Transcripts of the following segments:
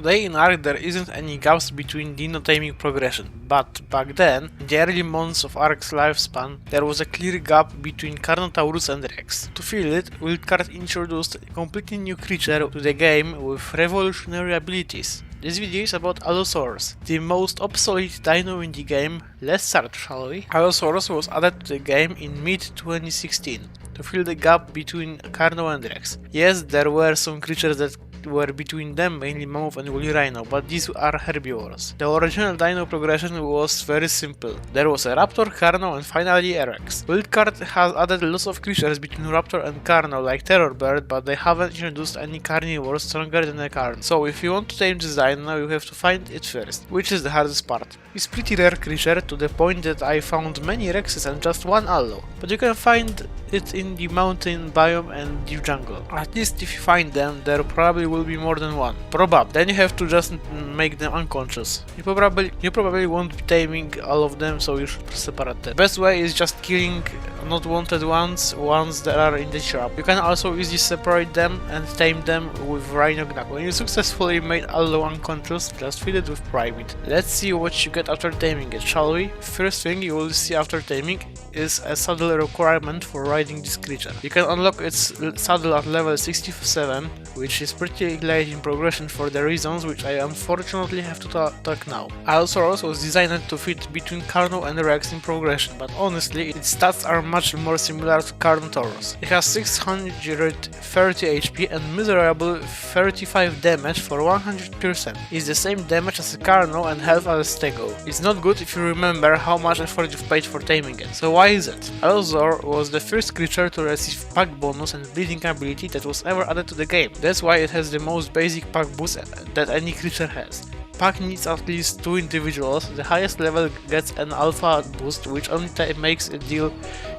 Today in ARK there isn't any gaps between Dino taming progression, but back then, in the early months of ARK's lifespan, there was a clear gap between Carnotaurus and Rex. To fill it, Wildcard introduced a completely new creature to the game with revolutionary abilities. This video is about Allosaurus, the most obsolete dino in the game. Let's start, shall we? Allosaurus was added to the game in mid-2016 to fill the gap between Carno and Rex. Yes, there were some creatures that were between them, mainly mammoth and woolly rhino, but these are herbivores. The original dino progression was very simple. There was a raptor, carno, and finally a rex. Wildcard has added lots of creatures between raptor and carno, like terror bird, but they haven't introduced any carnivores stronger than a carno. So if you want to tame this dino, you have to find it first, which is the hardest part. It's pretty rare creature, to the point that I found many rexes and just one allo, but you can find it in the mountain biome and the jungle. At least if you find them, there probably will be more than one. Probably. Then you have to just make them unconscious. You probably won't be taming all of them, so you should separate them. Best way is just killing not wanted ones that are in the shop. You can also easily separate them and tame them with Rhino Gnack. When you successfully made allo unconscious, just feed it with Primate. Let's see what you get after taming it, shall we? First thing you will see after taming is a saddle requirement for riding this creature. You can unlock its saddle at level 67, which is pretty late in progression for the reasons which I unfortunately have to talk now. Allosaurus was designed to fit between Carno and Rex in progression, but honestly its stats are much more similar to Carnotaurus. It has 630 HP and miserable 35 damage for 100%. It's the same damage as a Carno and health as a Stego. It's not good if you remember how much effort you've paid for taming it. So why is it? Allosaurus was the first creature to receive pack bonus and bleeding ability that was ever added to the game. That's why it has the most basic pack boost that any creature has. Pack needs at least 2 individuals. The highest level gets an alpha boost, which only makes it deal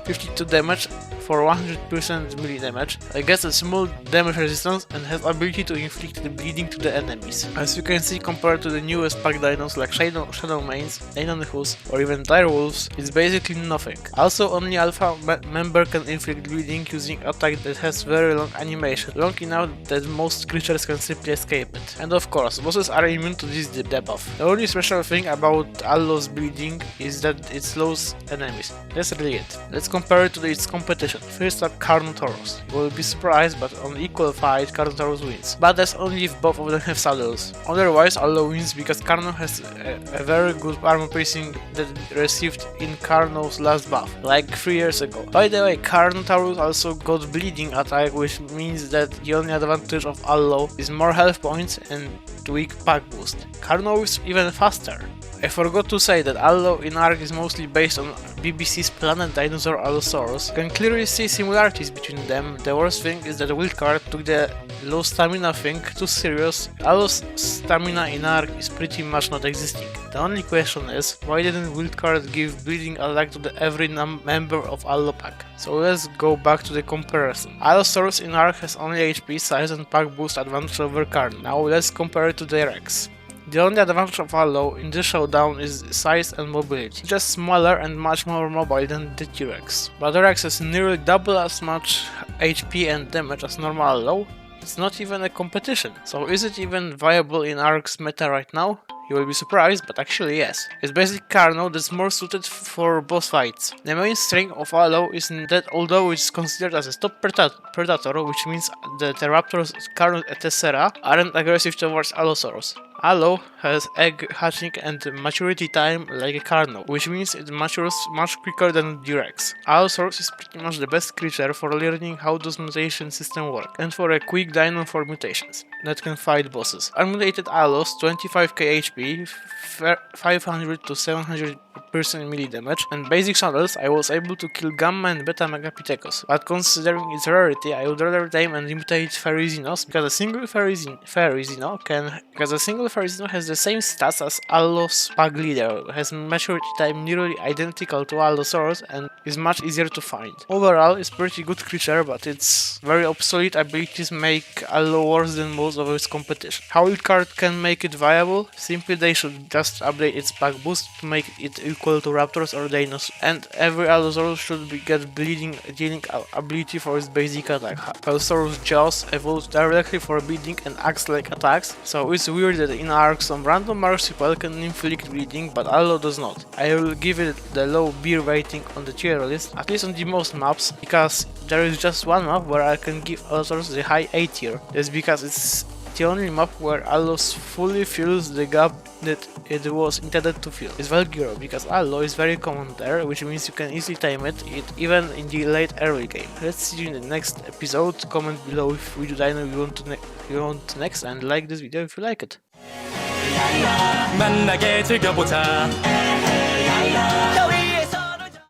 52 damage for 100% melee damage. It gets a small damage resistance and has ability to inflict the bleeding to the enemies. As you can see, compared to the newest pack dinos like Shadow Mains, Deinonychus, or even Direwolves, it's basically nothing. Also, only alpha member can inflict bleeding using attack that has very long animation, long enough that most creatures can simply escape it. And of course, bosses are immune to this debuff. The only special thing about Allo's bleeding is that it slows enemies. That's really it. Let's compare it to its competition. First up, Carnotaurus. You will be surprised, but on equal fight, Carnotaurus wins. But that's only if both of them have saddles. Otherwise, Allo wins because Carno has a very good armor piercing that received in Carno's last buff, like 3 years ago. By the way, Carnotaurus also got bleeding attack, which means that the only advantage of Allo is more health points and weak pack boost. Carno is even faster. I forgot to say that Allo in ARK is mostly based on BBC's Planet Dinosaur Allosaurus. You can clearly see similarities between them. The worst thing is that Wildcard took the low stamina thing too serious. Allo's stamina in ARK is pretty much not existing. The only question is, why didn't Wildcard give bleeding attack to every member of Allo pack? So let's go back to the comparison. Allosaurus in ARK has only HP, size and pack boost advantage over Carno. Now let's compare it to the Rex. The only advantage of Allo in this showdown is size and mobility, just smaller and much more mobile than the T-Rex. But the Rex has nearly double as much HP and damage as normal Allo. It's not even a competition. So is it even viable in ARK's meta right now? You will be surprised, but actually yes. It's basically Carno that's more suited for boss fights. The main strength of Allo is that although it's considered as a top predator, which means that the raptors, Carno and Tessera aren't aggressive towards Allosaurus. Allo has egg hatching and maturity time like a Carno, which means it matures much quicker than the Rex. Allosaurus is pretty much the best creature for learning how those mutation systems work, and for a quick dino for mutations that can fight bosses. Unmutated Allos, 25k HP, 500 to 700% melee damage, and basic saddles, I was able to kill Gamma and Beta Megapithecus, but considering its rarity, I would rather tame and mutate Fairyzinos because a single Fairyzino has the same stats as Allo's pack leader, has maturity time nearly identical to Allosaurus and is much easier to find. Overall, it's pretty good creature, but its very obsolete abilities make Allo worse than most of its competition. How Wildcard can make it viable? Simply they should just update its pack boost to make it equal to Raptors or Dinos, and every Allosaurus should get bleeding dealing ability for its basic attack. Allosaurus Jaws evolves directly for bleeding and axe-like attacks, so it's weird that in ARK some random marsupial can inflict bleeding, but Allo does not. I will give it the low beer rating on the tier list, at least on the most maps, because there is just one map where I can give Allosaurus the high A tier. That's because it's the only map where Allos fully fills the gap that it was intended to fill. It's Valgyro, because Allo is very common there, which means you can easily time it even in the late early game. Let's see you in the next episode. Comment below if we do Dino you want next, and like this video if you like it. 만나게 즐겨보자.